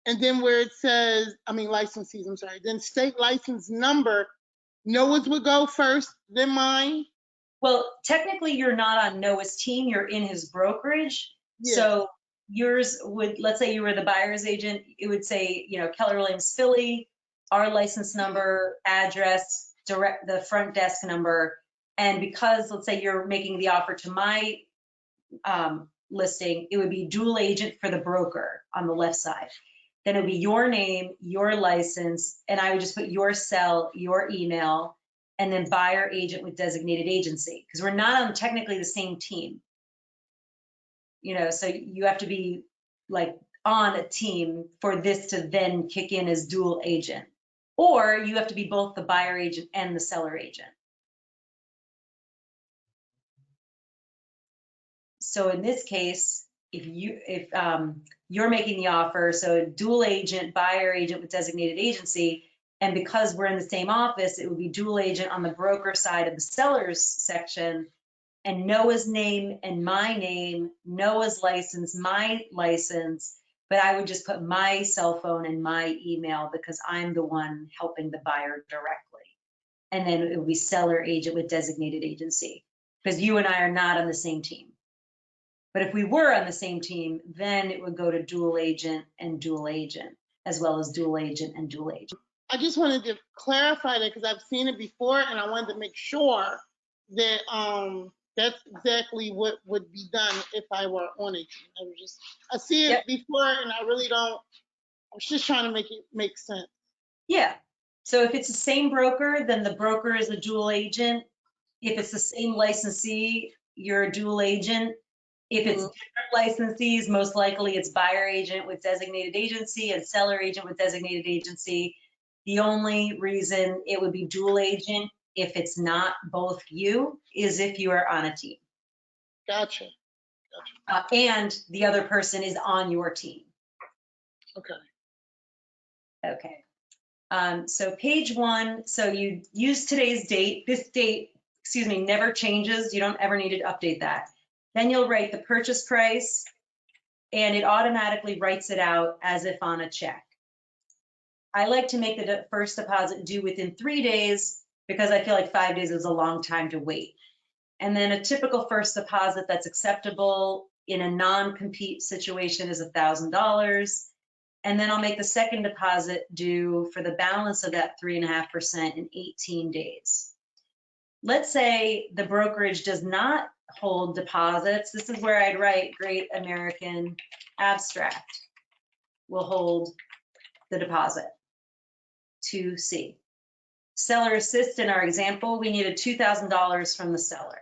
And then where it says, licensees, I'm sorry, then state license number, Noah's would go first, then mine. Well, technically you're not on Noah's team, you're in his brokerage. Yeah. So yours would, let's say you were the buyer's agent, it would say, Keller Williams Philly, our license number, address, the front desk number. And because, let's say you're making the offer to my listing, it would be dual agent for the broker on the left side. Then it would be your name, your license, and I would just put your cell, your email, and then buyer agent with designated agency, because we're not on technically the same team. So you have to be like on a team for this to then kick in as dual agent, or you have to be both the buyer agent and the seller agent. So in this case, if you're making the offer, so dual agent, buyer agent with designated agency, and because we're in the same office, it would be dual agent on the broker side of the seller's section, and Noah's name and my name, Noah's license, my license, but I would just put my cell phone and my email because I'm the one helping the buyer directly. And then it would be seller agent with designated agency, because you and I are not on the same team. But if we were on the same team, then it would go to dual agent and dual agent, as well as dual agent and dual agent. I just wanted to clarify that because I've seen it before, and I wanted to make sure that That's exactly what would be done if I were on a team. I see it before, and I really don't. I was just trying to make it make sense. Yeah. So if it's the same broker, then the broker is a dual agent. If it's the same licensee, you're a dual agent. If it's different licensees, most likely it's buyer agent with designated agency and seller agent with designated agency. The only reason it would be dual agent if it's not both you is if you are on a team. Gotcha. And the other person is on your team. Okay. Okay. So page 1, so you use today's date. This date, excuse me, never changes. You don't ever need to update that. Then you'll write the purchase price, and it automatically writes it out as if on a check. I like to make the first deposit due within 3 days because I feel like 5 days is a long time to wait. And then a typical first deposit that's acceptable in a non-compete situation is $1,000. And then I'll make the second deposit due for the balance of that 3.5% in 18 days. Let's say the brokerage does not hold deposits. This is where I'd write Great American Abstract will hold the deposit. 2C. Seller assist in our example, we needed $2,000 from the seller.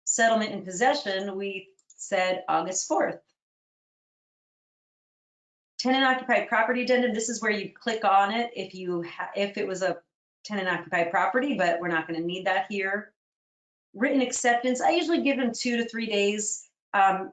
Settlement in possession, we said August 4th. Tenant occupied property addendum, this is where you click on it if it was a tenant occupied property, but we're not going to need that here. Written acceptance, I usually give them 2 to 3 days.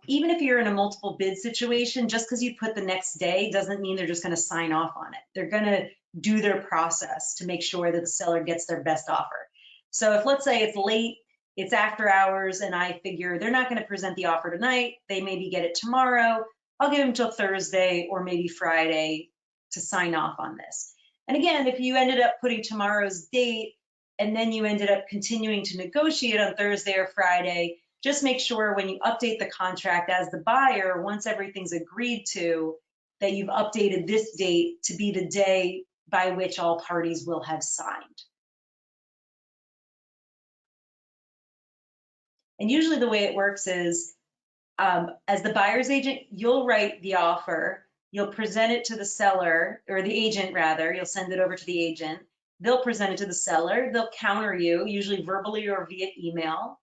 Even if you're in a multiple bid situation, just because you put the next day doesn't mean they're just going to sign off on it. They're going to do their process to make sure that the seller gets their best offer. So if, let's say it's late, it's after hours, and I figure they're not going to present the offer tonight, they maybe get it tomorrow, I'll give them till Thursday or maybe Friday to sign off on this. And again, if you ended up putting tomorrow's date and then you ended up continuing to negotiate on Thursday or Friday, just make sure when you update the contract as the buyer, once everything's agreed to, that you've updated this date to be the day by which all parties will have signed. And usually the way it works is, as the buyer's agent, you'll write the offer, you'll present it to the seller, or the agent rather, you'll send it over to the agent, they'll present it to the seller, they'll counter you, usually verbally or via email,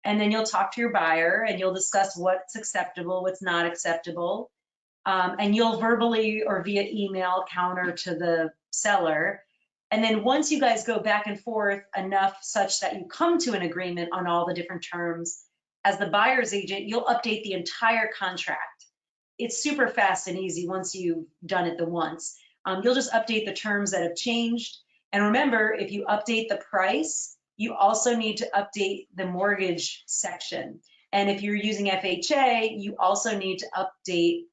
and then you'll talk to your buyer and you'll discuss what's acceptable, what's not acceptable, and you'll verbally or via email counter to the seller. And then once you guys go back and forth enough such that you come to an agreement on all the different terms, as the buyer's agent, you'll update the entire contract. It's super fast and easy once you've done it the once. You'll just update the terms that have changed. And remember, if you update the price, you also need to update the mortgage section. And if you're using FHA, you also need to update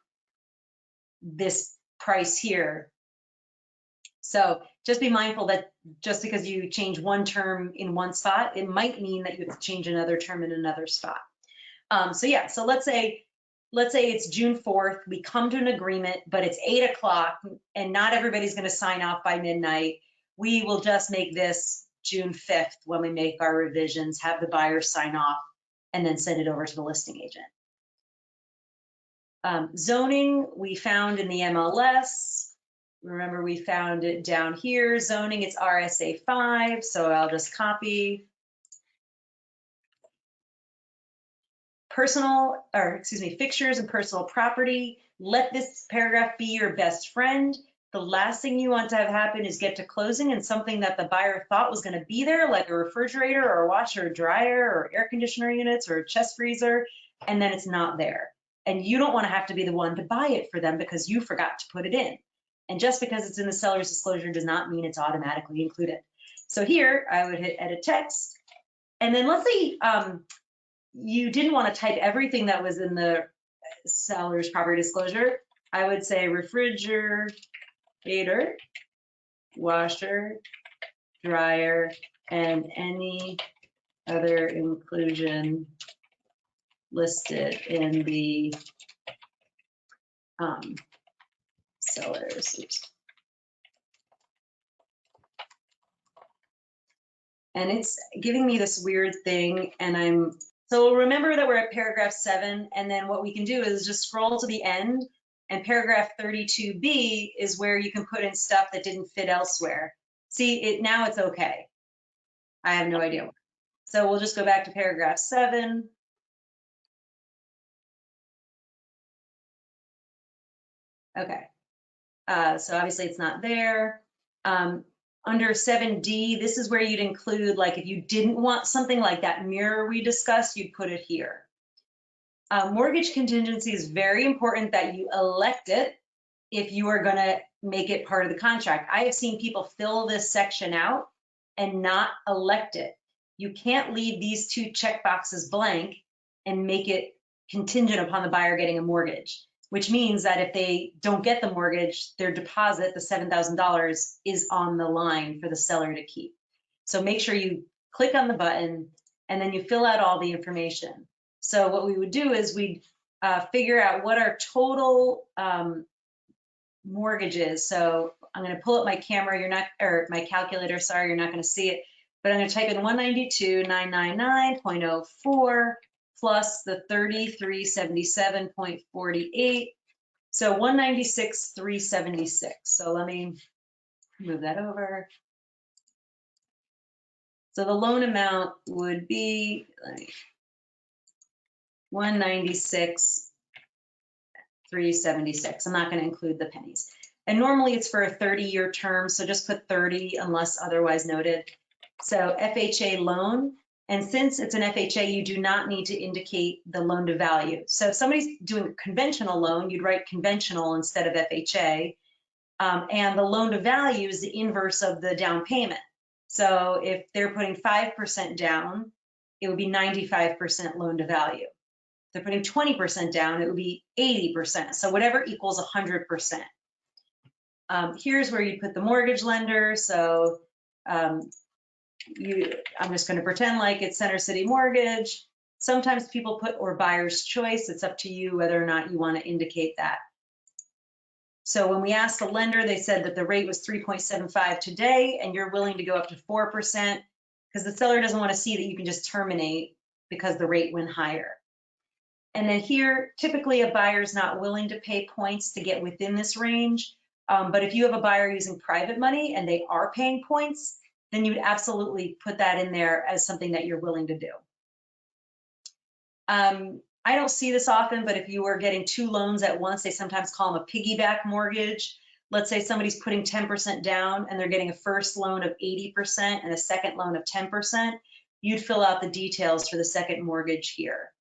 this price here. So just be mindful that just because you change one term in one spot, it might mean that you have to change another term in another spot. So yeah, so let's say it's June 4th, we come to an agreement, but it's 8 o'clock and not everybody's gonna sign off by midnight. We will just make this June 5th when we make our revisions, have the buyer sign off, and then send it over to the listing agent. Zoning, we found in the MLS. Remember, we found it down here. Zoning, it's RSA 5, so I'll just copy. Fixtures and personal property. Let this paragraph be your best friend. The last thing you want to have happen is get to closing and something that the buyer thought was going to be there, like a refrigerator or a washer or dryer or air conditioner units or a chest freezer, and then it's not there. And you don't want to have to be the one to buy it for them because you forgot to put it in. And just because it's in the seller's disclosure does not mean it's automatically included. So here I would hit edit text. And then let's say you didn't want to type everything that was in the seller's property disclosure. I would say refrigerator, washer, dryer, and any other inclusion listed in the sellers. and it's giving me this weird thing, and so remember that we're at paragraph 7, and then what we can do is just scroll to the end, and paragraph 32B is where you can put in stuff that didn't fit elsewhere. See, now it's okay. I have no idea. So we'll just go back to paragraph 7. Okay. So obviously it's not there. Under 7D, this is where you'd include, like, if you didn't want something like that mirror we discussed, you'd put it here. Mortgage contingency is very important that you elect it if you are going to make it part of the contract. I have seen people fill this section out and not elect it. You can't leave these 2 check boxes blank and make it contingent upon the buyer getting a mortgage, which means that if they don't get the mortgage, their deposit, the $7,000, is on the line for the seller to keep. So make sure you click on the button and then you fill out all the information. So what we would do is we'd figure out what our total mortgage is. So I'm going to pull up my camera, or my calculator, sorry, you're not going to see it, but I'm going to type in 192,999.04 plus the 3377.48. So 196,376. So let me move that over. So the loan amount would be 196,376. I'm not going to include the pennies. And normally it's for a 30-year term, so just put 30 unless otherwise noted. So FHA loan, and since it's an FHA, you do not need to indicate the loan to value. So if somebody's doing a conventional loan, you'd write conventional instead of FHA. And the loan to value is the inverse of the down payment. So if they're putting 5% down, it would be 95% loan to value. If they're putting 20% down, it would be 80%. So whatever equals 100%. Here's where you put the mortgage lender. So I'm just going to pretend like it's Center City Mortgage. Sometimes people put or buyer's choice. It's up to you whether or not you want to indicate that. So when we asked the lender, they said that the rate was 3.75 today, and you're willing to go up to 4% because the seller doesn't want to see that you can just terminate because the rate went higher. And then here, typically a buyer's not willing to pay points to get within this range. But if you have a buyer using private money and they are paying points, then you would absolutely put that in there as something that you're willing to do. I don't see this often, but if you are getting 2 loans at once, they sometimes call them a piggyback mortgage. Let's say somebody's putting 10% down and they're getting a first loan of 80% and a second loan of 10%. You'd fill out the details for the second mortgage here.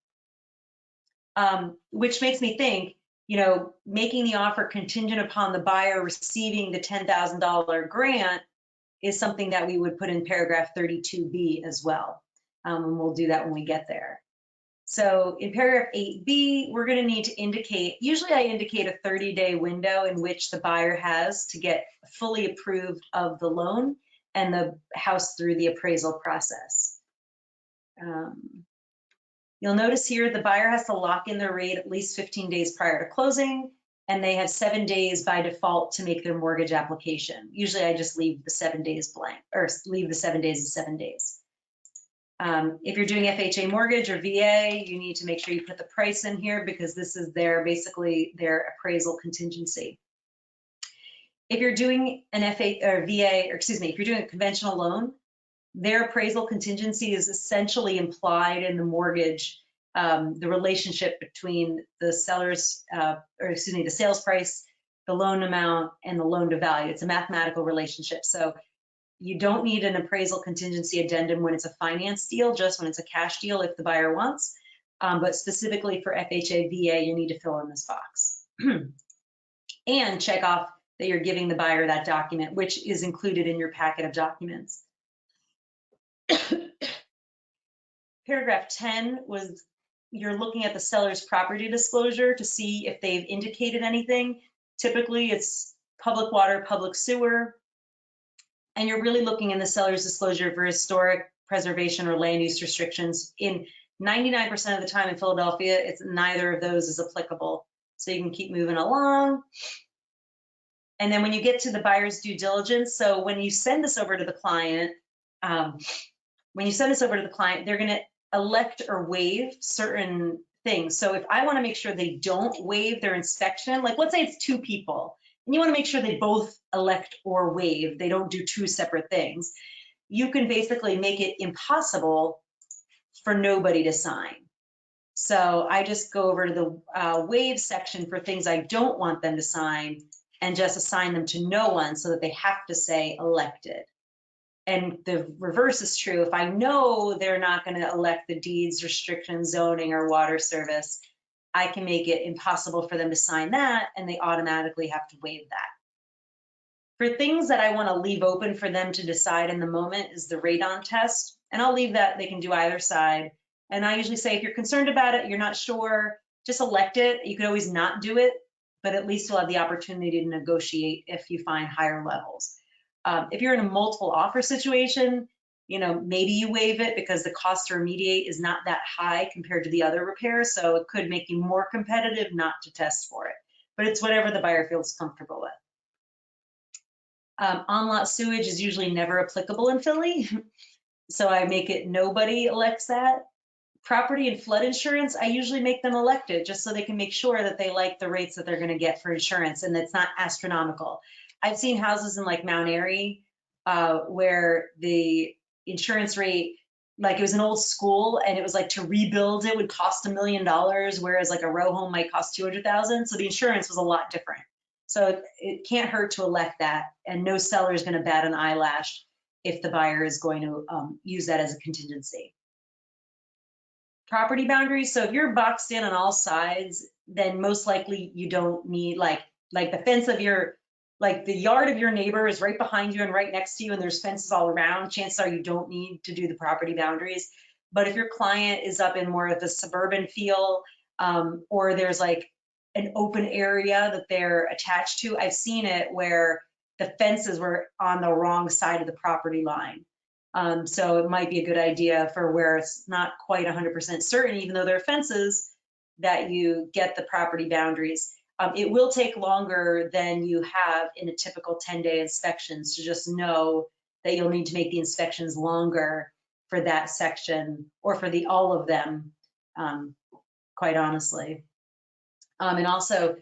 Which makes me think, making the offer contingent upon the buyer receiving the $10,000 grant is something that we would put in paragraph 32B as well. And we'll do that when we get there. So in paragraph 8B, we're going to need to indicate, usually I indicate a 30-day window in which the buyer has to get fully approved of the loan and the house through the appraisal process. You'll notice here the buyer has to lock in their rate at least 15 days prior to closing, and they have 7 days by default to make their mortgage application. Usually I just leave the 7 days blank, or leave the 7 days as 7 days. If you're doing FHA mortgage or VA, you need to make sure you put the price in here because this is basically their appraisal contingency. If you're doing an if you're doing a conventional loan, their appraisal contingency is essentially implied in the mortgage, the relationship between the the sales price, the loan amount, and the loan to value. It's a mathematical relationship. So you don't need an appraisal contingency addendum when it's a finance deal, just when it's a cash deal if the buyer wants. But specifically for FHA, VA, you need to fill in this box. And check off that you're giving the buyer that document, which is included in your packet of documents. Paragraph 10 was you're looking at the seller's property disclosure to see if they've indicated anything. Typically, it's public water, public sewer. And you're really looking in the seller's disclosure for historic preservation or land use restrictions. In 99% of the time in Philadelphia, it's neither of those is applicable. So you can keep moving along. And then when you get to the buyer's due diligence, so when you send this over to the client, when you send this over to the client, they're going to elect or waive certain things. So if I want to make sure they don't waive their inspection, like let's say it's 2 people, and you want to make sure they both elect or waive, they don't do 2 separate things, you can basically make it impossible for nobody to sign. So I just go over to the waive section for things I don't want them to sign and just assign them to no one so that they have to say elected. And the reverse is true. If I know they're not going to elect the deeds, restrictions, zoning, or water service, I can make it impossible for them to sign that, and they automatically have to waive that. For things that I want to leave open for them to decide in the moment is the radon test, and I'll leave that. They can do either side. And I usually say, if you're concerned about it, you're not sure, just elect it. You could always not do it, but at least you'll have the opportunity to negotiate if you find higher levels. If you're in a multiple offer situation, maybe you waive it because the cost to remediate is not that high compared to the other repairs. So it could make you more competitive not to test for it, but it's whatever the buyer feels comfortable with. On-lot sewage is usually never applicable in Philly. So I make it nobody elects that. Property and flood insurance, I usually make them elect it just so they can make sure that they like the rates that they're going to get for insurance and it's not astronomical. I've seen houses in like Mount Airy where the insurance rate, like it was an old school and it was like to rebuild it would cost $1 million, whereas like a row home might cost 200,000. So the insurance was a lot different. So it can't hurt to elect that, and no seller is going to bat an eyelash if the buyer is going to use that as a contingency. Property boundaries. So if you're boxed in on all sides, then most likely you don't need like the fence of the yard of your neighbor is right behind you and right next to you and there's fences all around. Chances are you don't need to do the property boundaries. But if your client is up in more of the suburban feel or there's like an open area that they're attached to, I've seen it where the fences were on the wrong side of the property line. So it might be a good idea for where it's not quite 100% certain, even though there are fences, that you get the property boundaries. It will take longer than you have in a typical 10-day inspection, so just know that you'll need to make the inspections longer for that section or for all of them, quite honestly. And also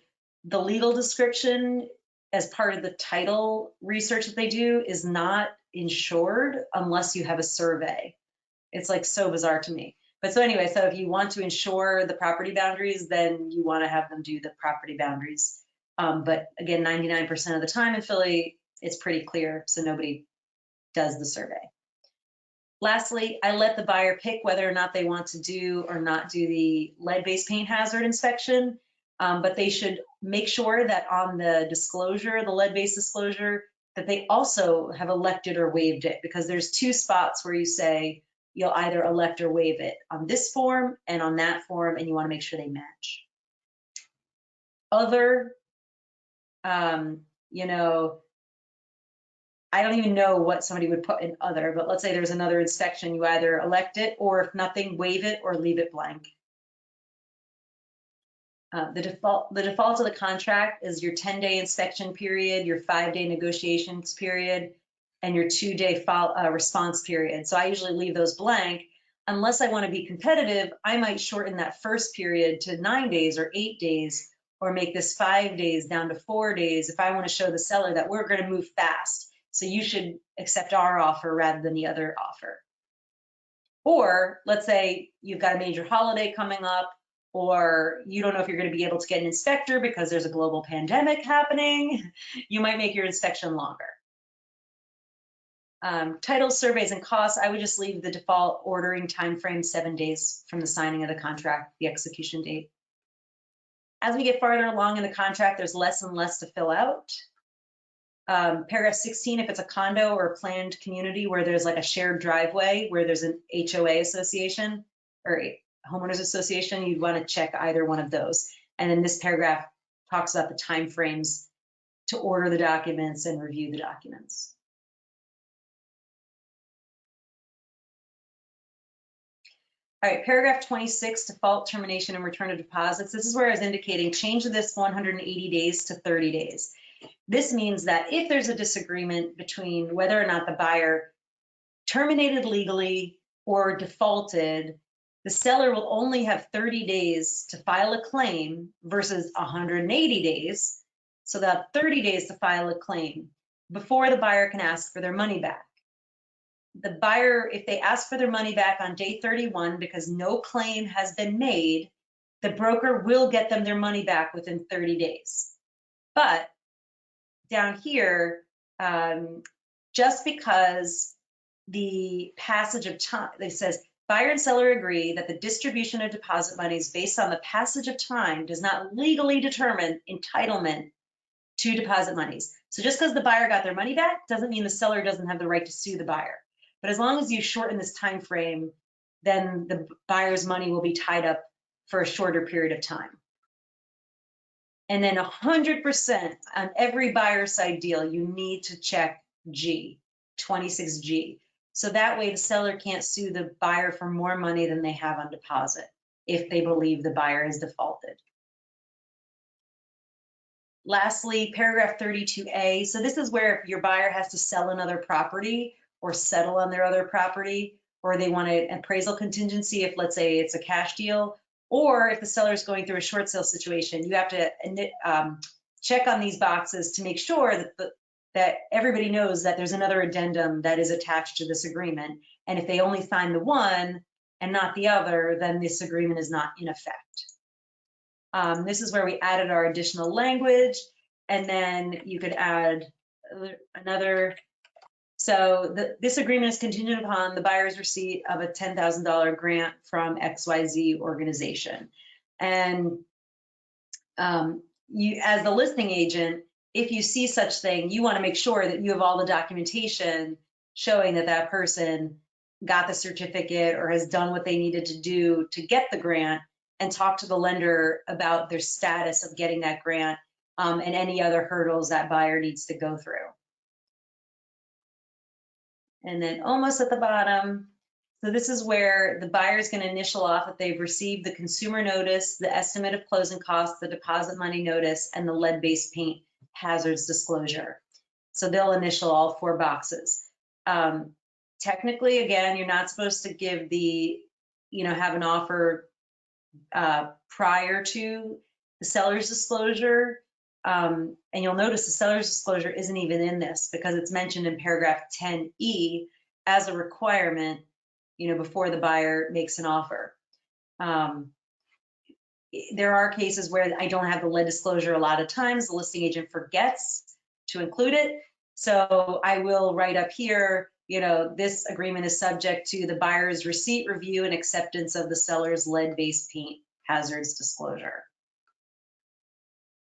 the legal description as part of the title research that they do is not insured unless you have a survey. It's like so bizarre to me. But so anyway, so if you want to insure the property boundaries, then you want to have them do the property boundaries. But again, 99% of the time in Philly, it's pretty clear, so nobody does the survey. Lastly, I let the buyer pick whether or not they want to do or not do the lead-based paint hazard inspection, but they should make sure that on the disclosure, the lead-based disclosure, that they also have elected or waived it, because there's 2 spots where you say you'll either elect or waive it on this form and on that form, and you want to make sure they match. Other, I don't even know what somebody would put in other, but let's say there's another inspection, you either elect it, or if nothing, waive it or leave it blank. The default of the contract is your 10-day inspection period, your 5-day negotiations period, and your 2-day response period. So I usually leave those blank. Unless I want to be competitive, I might shorten that first period to 9 days or 8 days, or make this 5 days down to 4 days if I want to show the seller that we're going to move fast. So you should accept our offer rather than the other offer. Or let's say you've got a major holiday coming up, or you don't know if you're going to be able to get an inspector because there's a global pandemic happening. You might make your inspection longer. Title surveys and costs, I would just leave the default ordering timeframe 7 days from the signing of the contract, the execution date. As we get farther along in the contract, there's less and less to fill out. Paragraph 16, if it's a condo or a planned community where there's like a shared driveway, where there's an HOA association or a homeowners association, you'd want to check either one of those. And then this paragraph talks about the timeframes to order the documents and review the documents. All right, paragraph 26, default, termination, and return of deposits. This is where I was indicating change this 180 days to 30 days. This means that if there's a disagreement between whether or not the buyer terminated legally or defaulted, the seller will only have 30 days to file a claim versus 180 days. So they'll have 30 days to file a claim before the buyer can ask for their money back. The buyer, if they ask for their money back on day 31 because no claim has been made, the broker will get them their money back within 30 days. But down here, just because the passage of time, it says, buyer and seller agree that the distribution of deposit monies based on the passage of time does not legally determine entitlement to deposit monies. So just because the buyer got their money back doesn't mean the seller doesn't have the right to sue the buyer. But as long as you shorten this time frame, then the buyer's money will be tied up for a shorter period of time. And then 100% on every buyer side deal, you need to check G, 26G. So that way the seller can't sue the buyer for more money than they have on deposit if they believe the buyer is defaulted. Lastly, paragraph 32A. So this is where if your buyer has to sell another property or settle on their other property, or they want an appraisal contingency if, let's say, it's a cash deal, or if the seller is going through a short sale situation, you have to check on these boxes to make sure that everybody knows that there's another addendum that is attached to this agreement. And if they only sign the one and not the other, then this agreement is not in effect. This is where we added our additional language, and then you could add another. So this agreement is contingent upon the buyer's receipt of a $10,000 grant from XYZ organization. And you, as the listing agent, if you see such thing, you want to make sure that you have all the documentation showing that that person got the certificate or has done what they needed to do to get the grant, and talk to the lender about their status of getting that grant and any other hurdles that buyer needs to go through. And then almost at the bottom, so this is where the buyer is going to initial off that they've received the consumer notice, the estimate of closing costs, the deposit money notice, and the lead-based paint hazards disclosure. So they'll initial all 4 boxes. Technically, again, you're not supposed to give the, have an offer prior to the seller's disclosure. And you'll notice the seller's disclosure isn't even in this because it's mentioned in paragraph 10E as a requirement, before the buyer makes an offer. There are cases where I don't have the lead disclosure a lot of times. The listing agent forgets to include it. So I will write up here, this agreement is subject to the buyer's receipt, review, and acceptance of the seller's lead-based paint hazards disclosure.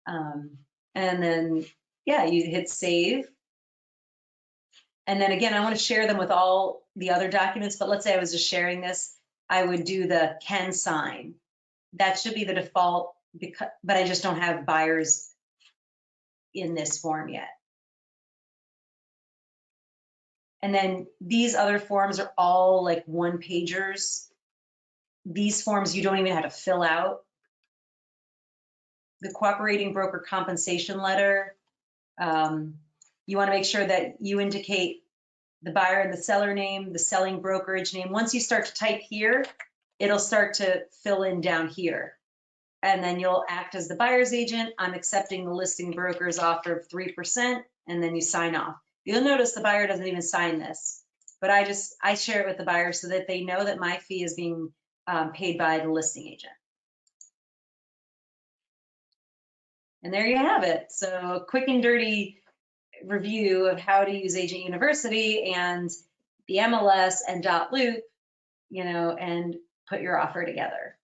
And then, you hit save. And then again, I want to share them with all the other documents, but let's say I was just sharing this, I would do the can sign. That should be the default, but I just don't have buyers in this form yet. And then these other forms are all like 1-pagers. These forms you don't even have to fill out. The cooperating broker compensation letter, you want to make sure that you indicate the buyer and the seller name, the selling brokerage name. Once you start to type here, it'll start to fill in down here. And then you'll act as the buyer's agent. I'm accepting the listing broker's offer of 3%, and then you sign off. You'll notice the buyer doesn't even sign this, but I share it with the buyer so that they know that my fee is being paid by the listing agent. And there you have it. So a quick and dirty review of how to use Agent University and the MLS and .loop, and put your offer together.